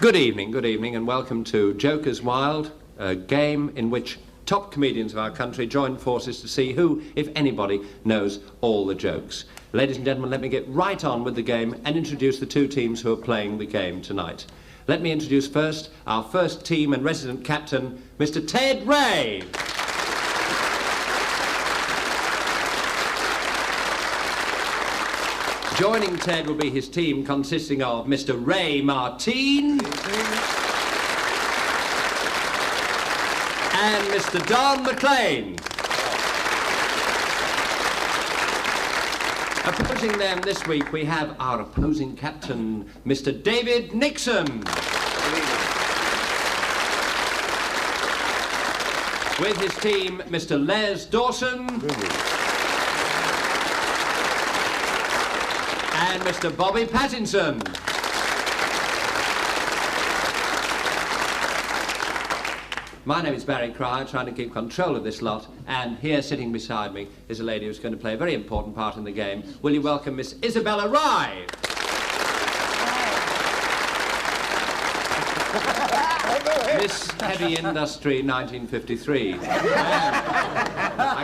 Good evening, and welcome to Jokers Wild, a game in which top comedians of our country join forces to see who, if anybody, knows all the jokes. Ladies and gentlemen, let me get right on with the game and introduce the two teams who are playing the game tonight. Let me introduce first our first team and resident captain, Mr. Ted Ray. Joining Ted will be his team consisting of Mr. Ray Martin and Mr. Don McLean. Opposing them this week we have our opposing captain, Mr. David Nixon. With his team, Mr. Les Dawson. And Mr. Bobby Pattinson. My name is Barry Cryer, trying to keep control of this lot, and here sitting beside me is a lady who's going to play a very important part in the game. Will you welcome Miss Isabella Rye? Miss Heavy Industry 1953. I'm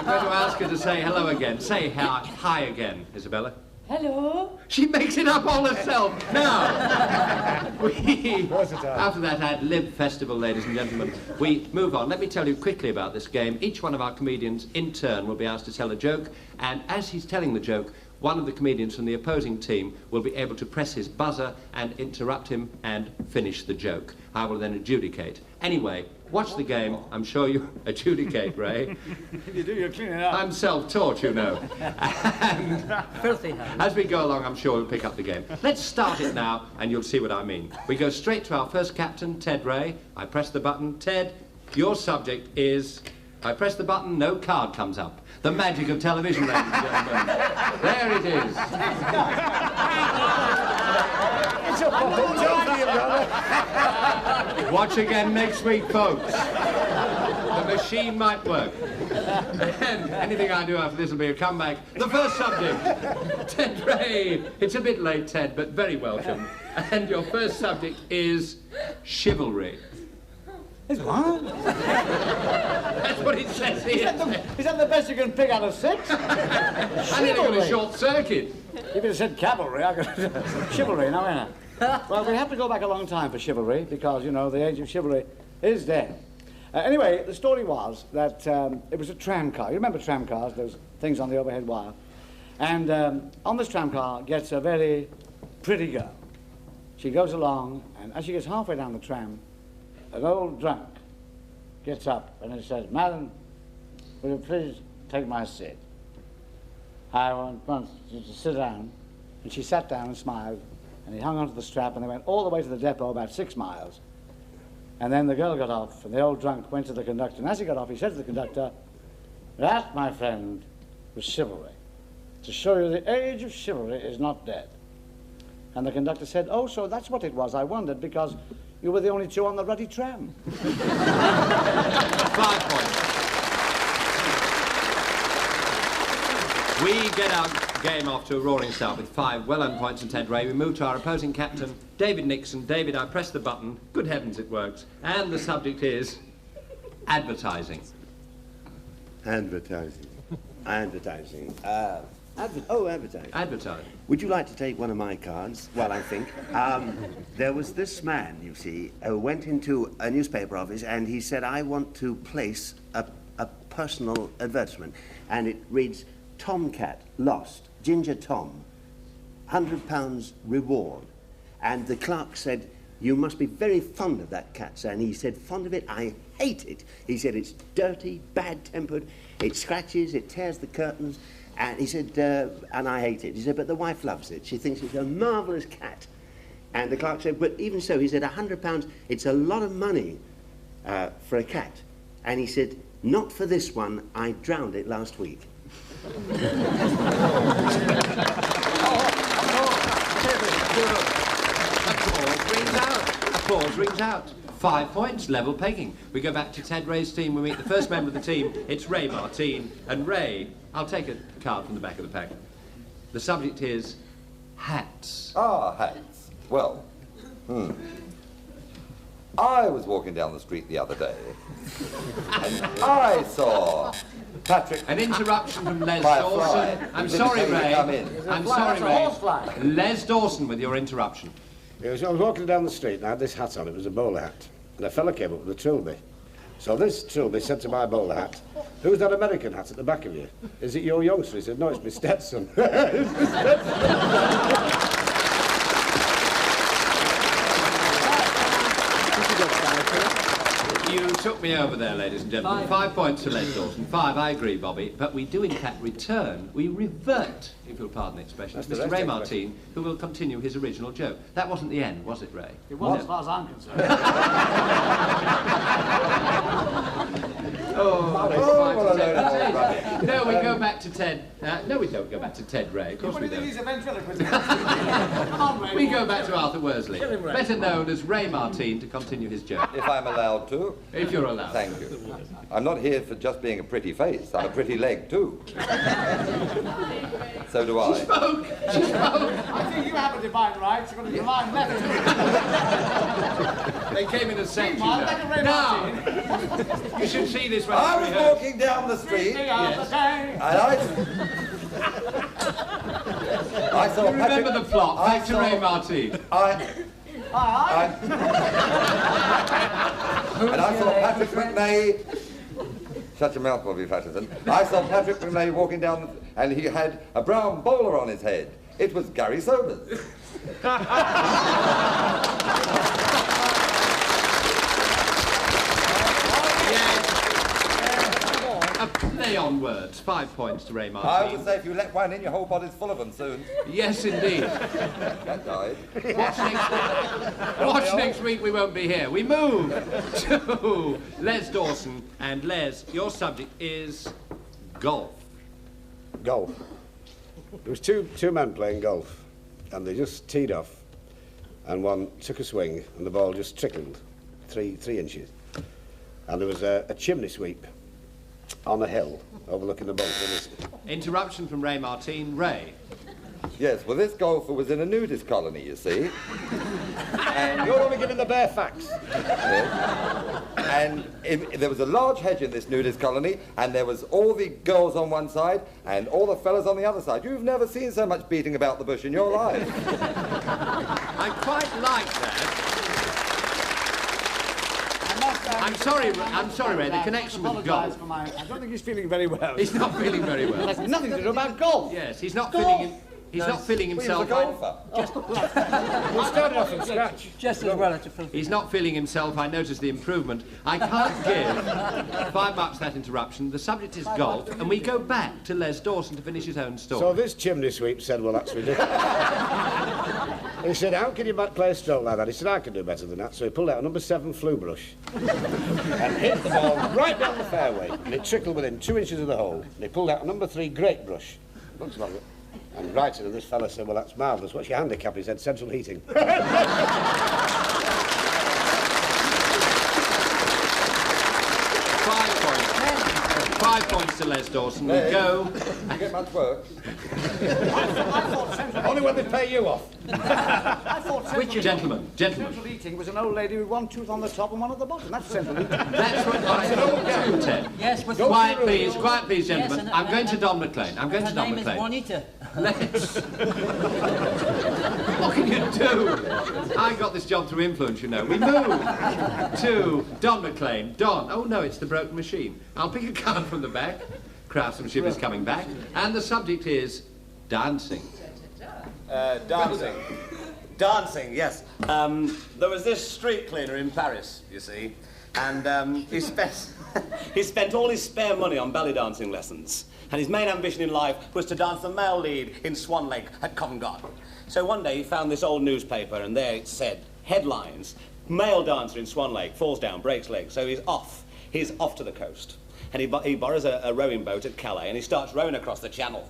going to ask her to say hello again. Say hi again, Isabella. Hello. She makes it up all herself. Now, after that ad lib festival, ladies and gentlemen, we move on. Let me tell you quickly about this game. Each one of our comedians, in turn, will be asked to tell a joke, and as he's telling the joke, one of the comedians from the opposing team will be able to press his buzzer and interrupt him and finish the joke. I will then adjudicate. Anyway, watch the game. I'm sure you adjudicate, Ray. You do, you're cleaning up. I'm self-taught, you know. And Filthy. as we go along, I'm sure we'll pick up the game. Let's start it now, and you'll see what I mean. We go straight to our first captain, Ted Ray. I press the button. Ted, your subject is... I press the button, no card comes up. The magic of television, ladies and gentlemen. There it is. Watch again next week, folks. The machine might work. And anything I do after this will be a comeback. The first subject, Ted Ray. It's a bit late, Ted, but very welcome. And your first subject is chivalry. What? That's what it says here. Is that the best you can pick out of six? I nearly got a short circuit. If you'd said cavalry, I could have chivalry, now ain't it? Well, we have to go back a long time for chivalry, because, you know, the age of chivalry is dead. Anyway, the story was that it was a tram car. You remember tram cars, those things on the overhead wire? And on this tram car gets a very pretty girl. She goes along, and as she gets halfway down the tram, an old drunk gets up and he says, "Madam, will you please take my seat? I want you to sit down." And she sat down and smiled, and he hung onto the strap, and they went all the way to the depot, about 6 miles. And then the girl got off, and the old drunk went to the conductor, and as he got off, he said to the conductor, "That, my friend, was chivalry. To show you the age of chivalry is not dead." And the conductor said, "Oh, so that's what it was. I wondered, because you were the only two on the ruddy tram." 5 points. We get our game off to a roaring start with 5 well-earned points from Ted Ray. We move to our opposing captain, David Nixon. David, I press the button. Good heavens, it works. And the subject is advertising. Advertising. Advertising. Advertising. Advertising. Would you like to take one of my cards? Well, I think. There was this man, you see, who went into a newspaper office and he said, "I want to place a personal advertisement." And it reads, "Tomcat lost, Ginger Tom, £100 reward." And the clerk said, "You must be very fond of that cat, sir." And he said, "Fond of it? I hate it." He said, "It's dirty, bad-tempered, it scratches, it tears the curtains." And he said, "And I hate it." He said, "But the wife loves it. She thinks it's a marvellous cat." And the clerk said, "But even so," he said, £100, it's a lot of money for a cat." And he said, "Not for this one. I drowned it last week." Applause rings out. 5 points, level pegging. We go back to Ted Ray's team. We meet the first member of the team. It's Ray Martin. And Ray, I'll take a card from the back of the pack. The subject is hats. Ah, hats. Well, I was walking down the street the other day, and I saw Patrick... An interruption from Les By a Dawson. fly. I'm Didn't sorry, say to Ray. come in. I'm fly, sorry, that's a Ray. horsefly. Les Dawson with your interruption. I was walking down the street and I had this hat on. It was a bowler hat. And a fella came up with a trilby. So this trilby said to my bowler hat, "Who's that American hat at the back of you? Is it your youngster?" He said, "No, it's my Stetson." It's my Stetson. You took me over there, ladies and gentlemen. 5 points to Les Dawson. 5, I agree, Bobby. But we do, in fact, return. We revert, if you'll pardon the expression, That's to the Mr. rest Ray of the Martin, who will continue his original joke. That wasn't the end, was it, Ray? It was, as far as I'm concerned. No, we go back to Ted. No, we don't go back to Ted Ray. Of course we don't. He's a ventriloquist. Come on, Ray. We go back to Arthur Worsley, Kill him, Ray. better known as Ray Martin, to continue his joke. If I'm allowed to. If you're allowed. Thank you. I'm not here for just being a pretty face. I'm a pretty leg, too. So do I. She spoke! She spoke! I think you have a divine right. You've got a divine left. They came in a section. Meanwhile, like a Ray Martin. No! You should see this when I it's was rehearsed. walking down the street, Meeting of the day. and I saw Remember Patrick... the plot. I Back to saw- Ray Martin. And I saw Patrick McNay... Shut your mouth, Bobby Patterson. I saw Patrick McNay walking down, and he had a brown bowler on his head. It was Gary Sobers. A play on words. 5 points to Ray I Martin. would say if you let one in, your whole body's full of them soon. Yes, indeed. That died. Watch next week, we won't be here. We move to Les Dawson. And Les, your subject is golf. Golf. There was two men playing golf, and they just teed off, and one took a swing, and the ball just trickled 3 inches. And there was a chimney sweep on a hill overlooking the boat. Interruption from Ray Martin. Ray. Yes, well, this golfer was in a nudist colony, you see. And you're only giving the bare facts. And there was a large hedge in this nudist colony, and there was all the girls on one side and all the fellas on the other side. You've never seen so much beating about the bush in your life. I quite like that. I'm sorry, Ray, the connection with golf. I don't think he's feeling very well. He's not feeling very well. That's nothing to do about golf. Yes, he's not feeling He was a himself. golfer. We started off from scratch. Just as well as a filthy. He's not feeling himself. I noticed the improvement. I can't give 5 marks that interruption. The subject is golf, and we go back to Les Dawson to finish his own story. So this chimney sweep said, "Well, that's ridiculous." He said, "How can you play a stroke like that?" He said, "I can do better than that." So he pulled out a number 7 flue brush and hit the ball right down the fairway, and it trickled within 2 inches of the hole. And he pulled out a number 3 grape brush. Looks like it. And right to this fella said, "Well, that's marvellous. What's your handicap?" He said, "Central heating." 5 points to Les Dawson. We go. You get much work. Only when they pay you off. I thought Gentlemen. central eating was an old lady with one tooth on the top and one at the bottom. That's central eating. That's what I said. Ted. Yes, with Quiet, please, gentlemen. Yes, I'm going to Don McLean. I'm going to her Don name is McLean. Juanita. Let's. What can you do? I got this job through influence, you know. We move to Don McLean. Don. Oh no, it's the broken machine. I'll pick a card from the back. Craftsmanship is coming back, and the subject is dancing. Dancing. Dancing, yes. There was this street cleaner in Paris, you see, and he spent all his spare money on belly dancing lessons. And his main ambition in life was to dance the male lead in Swan Lake at Covent Garden. So one day he found this old newspaper, and there it said, headlines, male dancer in Swan Lake, falls down, breaks leg. So he's off. He's off to the coast. And he borrows a rowing boat at Calais, and he starts rowing across the channel.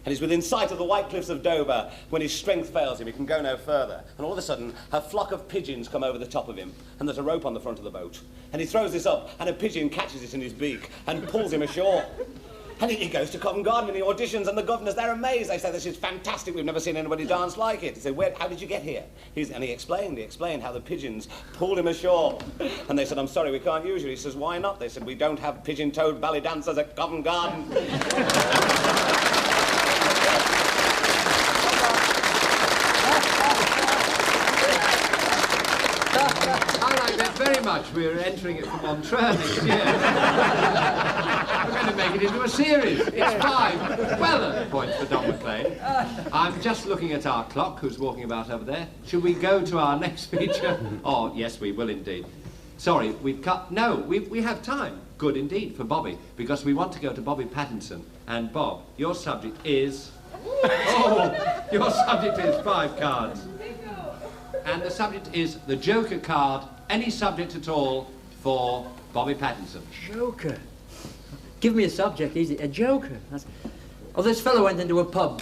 And he's within sight of the white cliffs of Dover when his strength fails him. He can go no further. And all of a sudden, a flock of pigeons come over the top of him, and there's a rope on the front of the boat. And he throws this up, and a pigeon catches it in his beak and pulls him ashore. And he goes to Covent Garden and he auditions, and the governors, they're amazed. They say, this is fantastic, we've never seen anybody dance like it. He said, how did you get here? And he explained how the pigeons pulled him ashore. And they said, I'm sorry, we can't use you. He says, why not? They said, we don't have pigeon-toed ballet dancers at Covent Garden. Very much. We're entering it for Montreux next year. We're going to make it into a series. It's 5. Well, points for Don McLean. I'm just looking at our clock, who's walking about over there. Should we go to our next feature? Oh, yes, we will indeed. Sorry, we've cut... No, we have time. Good indeed for Bobby, because we want to go to Bobby Pattinson. And Bob, your subject is... Oh, your subject is 5 cards. And the subject is the Joker card. Any subject at all for Bobby Pattinson. Joker. Give me a subject, easy. A joker. Oh, this fellow went into a pub.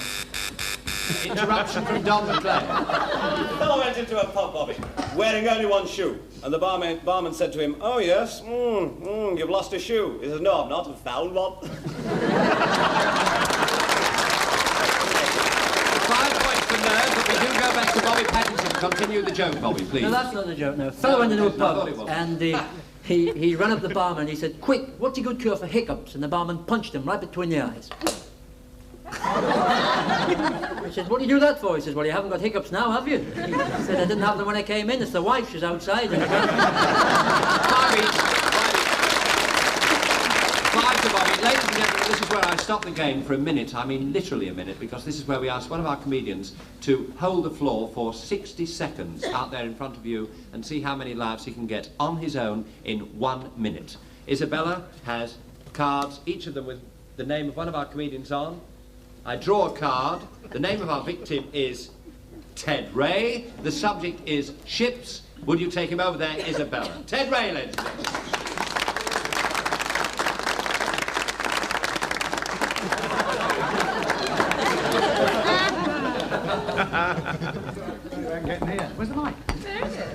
Interruption from Don McLean. The fellow went into a pub, Bobby, wearing only one shoe. And the barman said to him, oh, yes, you've lost a shoe. He says, no, I've not, I've found one. 5 points for nerves, but we do go back to Bobby Pattinson. Continue the joke, Bobby, please. No, that's not a joke, no. Fellow went into a pub, and he ran up the barman and he said, quick, what's a good cure for hiccups? And the barman punched him right between the eyes. He said, what do you do that for? He says, well, you haven't got hiccups now, have you? He said, I didn't have them when I came in. It's the wife, she's outside. 5 to Bobby. Ladies and gentlemen, this is where I stop the game for a minute. I mean, literally a minute, because this is where we ask one of our comedians to hold the floor for 60 seconds out there in front of you and see how many laughs he can get on his own in 1 minute. Isabella has cards, each of them with the name of one of our comedians on. I draw a card. The name of our victim is Ted Ray. The subject is ships. Would you take him over there, Isabella? Ted Ray, ladies and gentlemen. Where's the mic?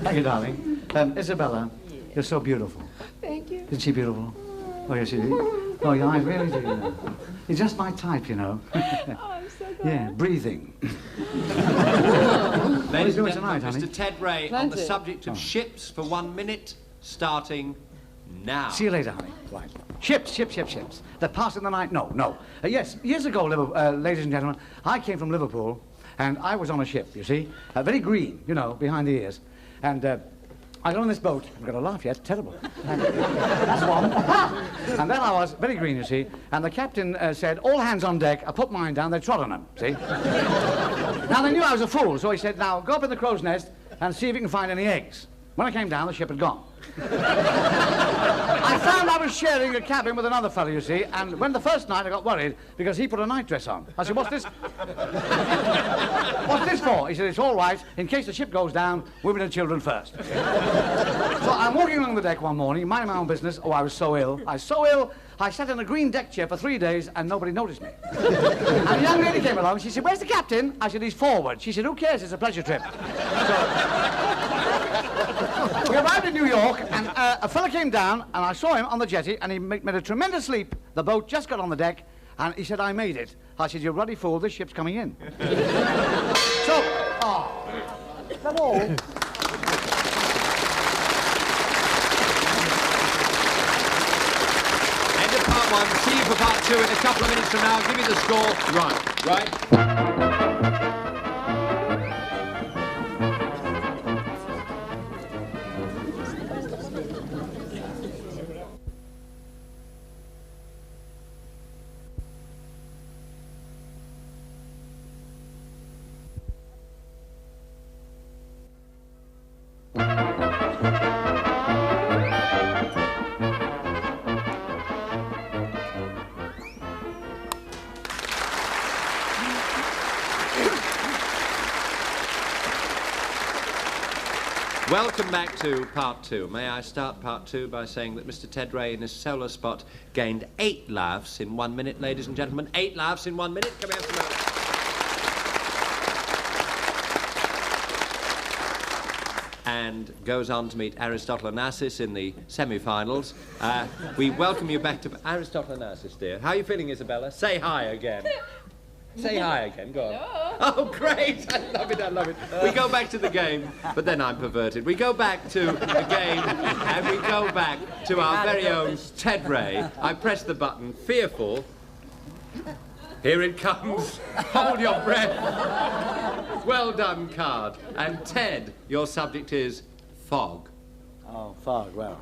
Thank you, darling. Isabella, you're so beautiful. Thank you. Isn't she beautiful? Oh, yes, she is. Oh, yeah, I really do. You're just my type, you know. Oh, I'm so glad. Yeah, breathing. Ladies and tonight, gentlemen, Mr. Ted Ray on the subject of ships for 1 minute, starting now. See you later, honey. Right. Ships. They're passing the night. No. Yes, years ago, ladies and gentlemen, I came from Liverpool, and I was on a ship, you see. Very green, you know, behind the ears. And I got on this boat. I'm going to laugh yet. Terrible. That's one. And then I was very green, you see. And the captain said, all hands on deck. I put mine down. They trod on them, see. Now, they knew I was a fool. So he said, now, go up in the crow's nest and see if you can find any eggs. When I came down, the ship had gone. I found I was sharing a cabin with another fellow, you see, and when the first night I got worried because he put a nightdress on. I said, what's this? What's this for? He said, it's all right, in case the ship goes down, women and children first. So I'm walking along the deck one morning, minding my own business. Oh, I was so ill. I sat in a green deck chair for 3 days and nobody noticed me. And a young lady came along, she said, where's the captain? I said, he's forward. She said, who cares, it's a pleasure trip. We arrived in New York, and a fella came down, and I saw him on the jetty, and he made a tremendous leap. The boat just got on the deck, and he said, I made it. I said, you bloody fool, this ship's coming in. So, is that all? End of part 1. See you for part 2 in a couple of minutes from now. Give me the score. Right. Welcome back to part 2. May I start part 2 by saying that Mr. Ted Ray in his solo spot gained 8 laughs in 1 minute, ladies and gentlemen. 8 laughs in 1 minute. Can we have some and goes on to meet Aristotle Onassis in the semi-finals. We welcome you back to Aristotle Onassis, dear. How are you feeling, Isabella? Say hi again. Say hi again, go on. Hello. Oh, great! I love it, I love it. We go back to the game, but then I'm perverted. We go back to the game, and we go back to our very own Ted Ray. I press the button, fearful. Here it comes. Hold your breath. Well done, card. And Ted, your subject is fog. Oh, fog, well.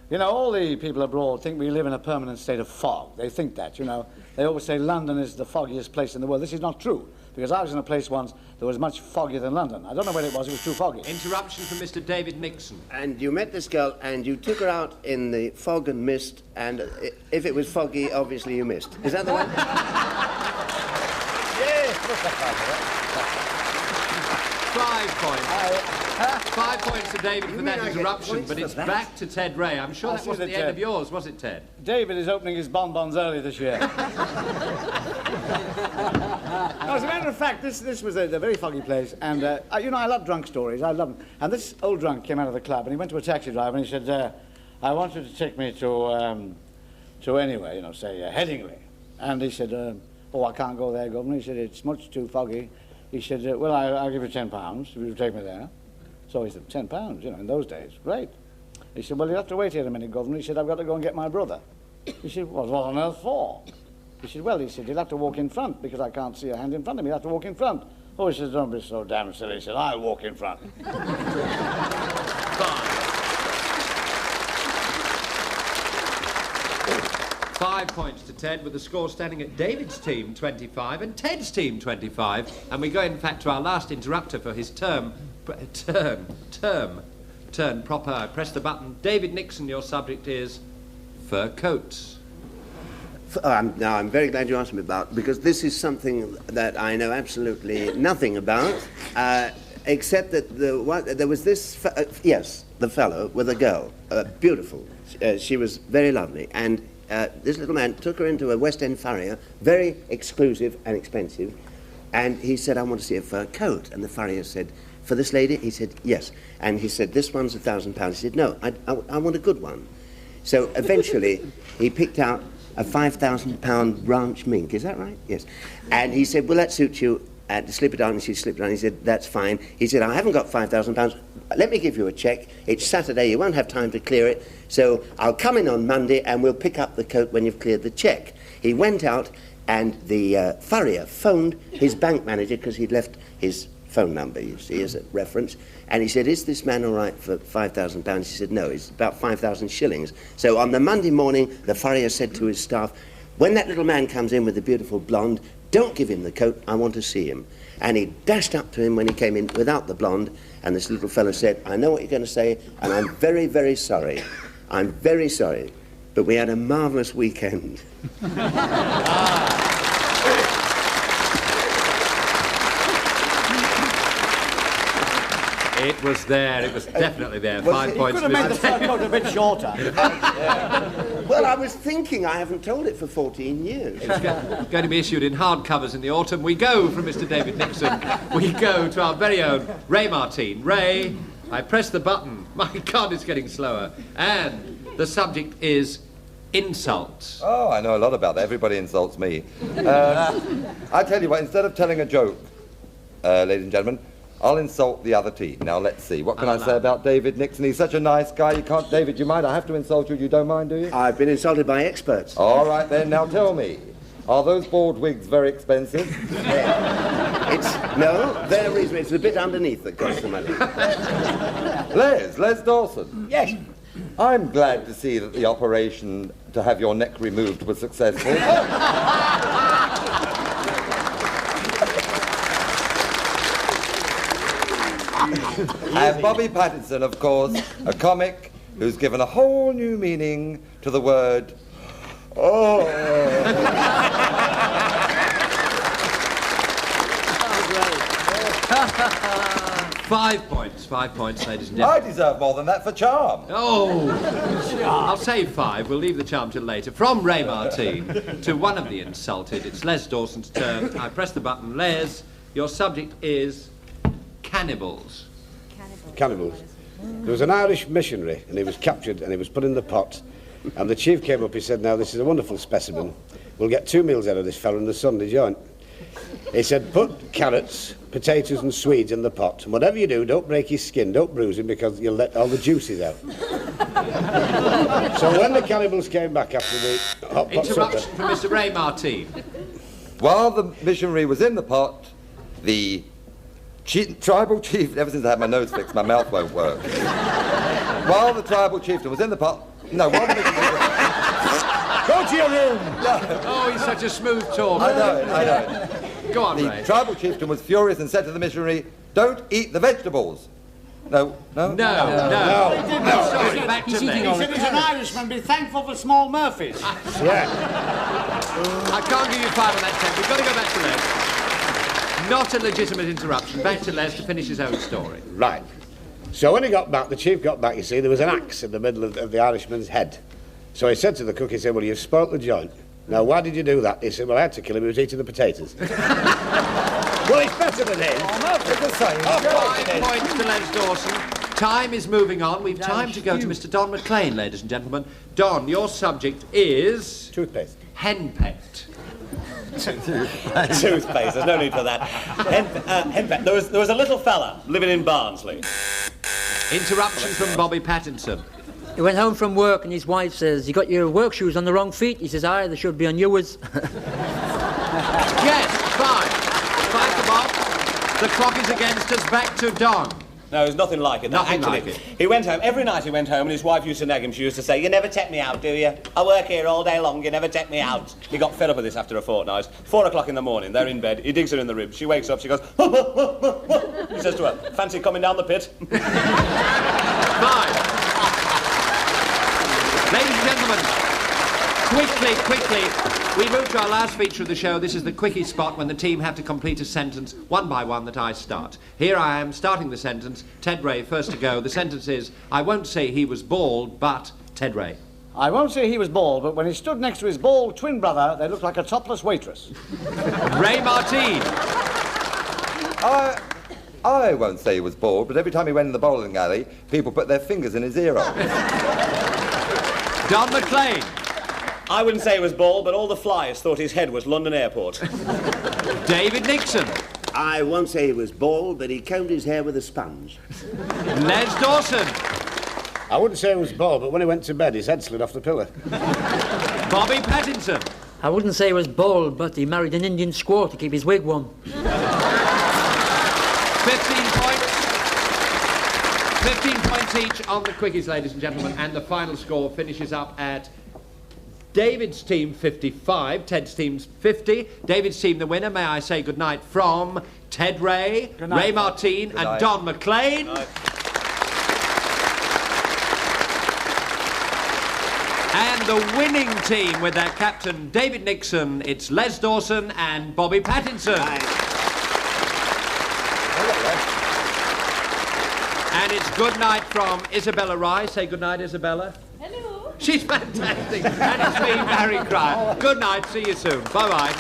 You know, all the people abroad think we live in a permanent state of fog. They think that, you know. They always say London is the foggiest place in the world. This is not true, because I was in a place once that was much foggier than London. I don't know where it was too foggy. Interruption from Mr. David Nixon. And you met this girl, and you took her out in the fog and mist, and if it was foggy, obviously you missed. Is that the one? Yes. 5 points. 5 points to David for that interruption, but it's back to Ted Ray. I'm sure that wasn't the end of yours, was it, Ted? David is opening his bonbons early this year. As a matter of fact, this was a very foggy place, and, you know, I love drunk stories. I love them. And this old drunk came out of the club, and he went to a taxi driver, and he said, I want you to take me to anywhere, you know, say, Headingley. And he said, oh, I can't go there, Governor. He said, it's much too foggy. He said, well, I'll give you £10 if you take me there. So he said, £10, you know, in those days, great. He said, well, you'll have to wait here a minute, Governor. He said, I've got to go and get my brother. He said, what on earth for? He said, well, you'll have to walk in front, because I can't see a hand in front of me. You'll have to walk in front. Oh, he said, don't be so damn silly. He said, I'll walk in front. 5 points to Ted, with the score standing at David's team 25 and Ted's team 25. And we go, in fact, to our last interrupter for his turn proper. I press the button. David Nixon, your subject is fur coats. Now, I'm very glad you asked me about, because this is something that I know absolutely nothing about, except that there was this, yes, the fellow with a girl, beautiful. She was very lovely, and this little man took her into a West End farrier, very exclusive and expensive, and he said, I want to see a fur coat. And the farrier said, for this lady? He said, yes. And he said, this one's £1,000. He said, no, I want a good one. So eventually, he picked out a £5,000 branch mink. Is that right? Yes. And he said, will that suit you? And slip it on, and she slipped it on. He said, that's fine. He said, I haven't got £5,000. Let me give you a cheque. It's Saturday. You won't have time to clear it. So I'll come in on Monday, and we'll pick up the coat when you've cleared the cheque. He went out, and the farrier phoned his bank manager, because he'd left his phone number, you see, as a reference. And he said, is this man all right for £5,000? He said, no, it's about 5,000 shillings. So on the Monday morning, the farrier said to his staff, when that little man comes in with the beautiful blonde, don't give him the coat, I want to see him. And he dashed up to him when he came in without the blonde, and this little fellow said, I know what you're going to say, and I'm very, very sorry. I'm very sorry, but we had a marvellous weekend. It was there. It was definitely there. 5 points. You could have made the fur coat a bit shorter. Well, I was thinking I haven't told it for 14 years. It's going to be issued in hardcovers in the autumn. We go from Mr. David Nixon. We go to our very own Ray Martin. Ray, I press the button. My God, it's getting slower. And the subject is insults. Oh, I know a lot about that. Everybody insults me. I tell you what, instead of telling a joke, ladies and gentlemen, I'll insult the other team. Now, let's see. What can I say about David Nixon? He's such a nice guy. You can't... David, do you mind? I have to insult you. You don't mind, do you? I've been insulted by experts. All right, then. Now, tell me. Are those bald wigs very expensive? No, they're reasonable. It's a bit underneath that costs the money. Les Dawson. Yes. I'm glad to see that the operation to have your neck removed was successful. And Bobby Pattinson, of course, a comic who's given a whole new meaning to the word oh. 5 points. 5 points, ladies and I gentlemen. deserve more than that for charm. Oh, I'll save 5. We'll leave the charm till later. From Ray Martin to one of the insulted, it's Les Dawson's turn. I press the button. Les, your subject is cannibals. Cannibals. There was an Irish missionary, and he was captured, and he was put in the pot. And the chief came up, he said, now, this is a wonderful specimen. We'll get 2 meals out of this fella in the Sunday joint. He said, put carrots, potatoes and Swedes in the pot. And whatever you do, don't break his skin, don't bruise him, because you'll let all the juices out. So when the cannibals came back after the hot pot Interruption supper... from Mr. Ray Martin. While the missionary was in the pot, the tribal chief... Ever since I had my nose fixed, my mouth won't work. While the tribal chieftain was in the pot... No, while the missionary was... Go to your room! Oh, he's such a smooth talker. I know it. Go on, The Ray. tribal chieftain was furious and said to the missionary, don't eat the vegetables. No. No. Sorry, back to He said he's an Irishman, be thankful for small Murphys. Yeah. I can't give you 5 on that 10. We've got to go back to Les. Not a legitimate interruption. Back to Les to finish his own story. Right. So when he got back, the chief got back, you see, there was an axe in the middle of the Irishman's head. So he said to the cook, he said, well, you've spoilt the joint. Now, why did you do that? He said, well, I had to kill him, he was eating the potatoes. Well, it's better than him. It's the same. 5 points to Les Dawson. Time is moving on. We've time to go to Mr. Don McLean, ladies and gentlemen. Don, your subject is... Toothpaste. Henpecked. Toothpaste, there's no need for that. Henpecked. There was a little fella living in Barnsley. Interruption from Bobby Pattinson. He went home from work and his wife says, you got your work shoes on the wrong feet? He says, aye, they should be on yours. Yes, 5 to Bob. The clock is against us. Back to Don. No, there's nothing like it. Nothing Actually, like it. He went home, every night he went home and his wife used to nag him. She used to say, you never take me out, do you? I work here all day long, you never take me out. He got fed up with this after a fortnight. 4 o'clock in the morning, they're in bed, he digs her in the ribs, she wakes up, she goes, he says to her, fancy coming down the pit? 5. Ladies and gentlemen, quickly, we move to our last feature of the show. This is the quickie spot when the team have to complete a sentence one by one that I start. Here I am starting the sentence. Ted Ray, first to go. The sentence is, I won't say he was bald, but Ted Ray. I won't say he was bald, but when he stood next to his bald twin brother, they looked like a topless waitress. Ray Martin. I won't say he was bald, but every time he went in the bowling alley, people put their fingers in his ear holes. Don McLean. I wouldn't say he was bald, but all the flyers thought his head was London Airport. David Nixon. I won't say he was bald, but he combed his hair with a sponge. Les Dawson. I wouldn't say he was bald, but when he went to bed, his head slid off the pillow. Bobby Pattinson. I wouldn't say he was bald, but he married an Indian squaw to keep his wig warm. 15 points. 15 points each on the quickies, ladies and gentlemen, and the final score finishes up at David's team 55, Ted's team's 50. David's team the winner. May I say good night from Ted Ray, Ray Martin, and night. Don McLean. And the winning team with their captain David Nixon, it's Les Dawson and Bobby Pattinson. And it's good night from Isabella Rye. Say good night, Isabella. Hello. She's fantastic. And it's me, Barry Cryer. Good night. See you soon. Bye-bye.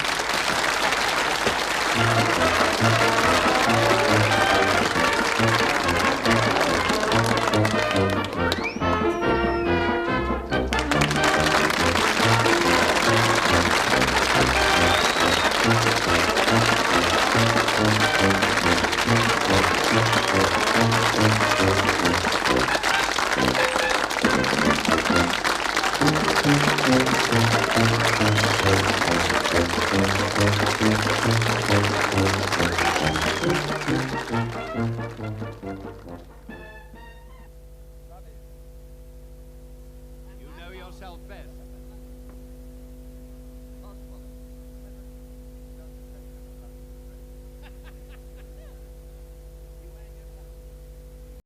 You know yourself best.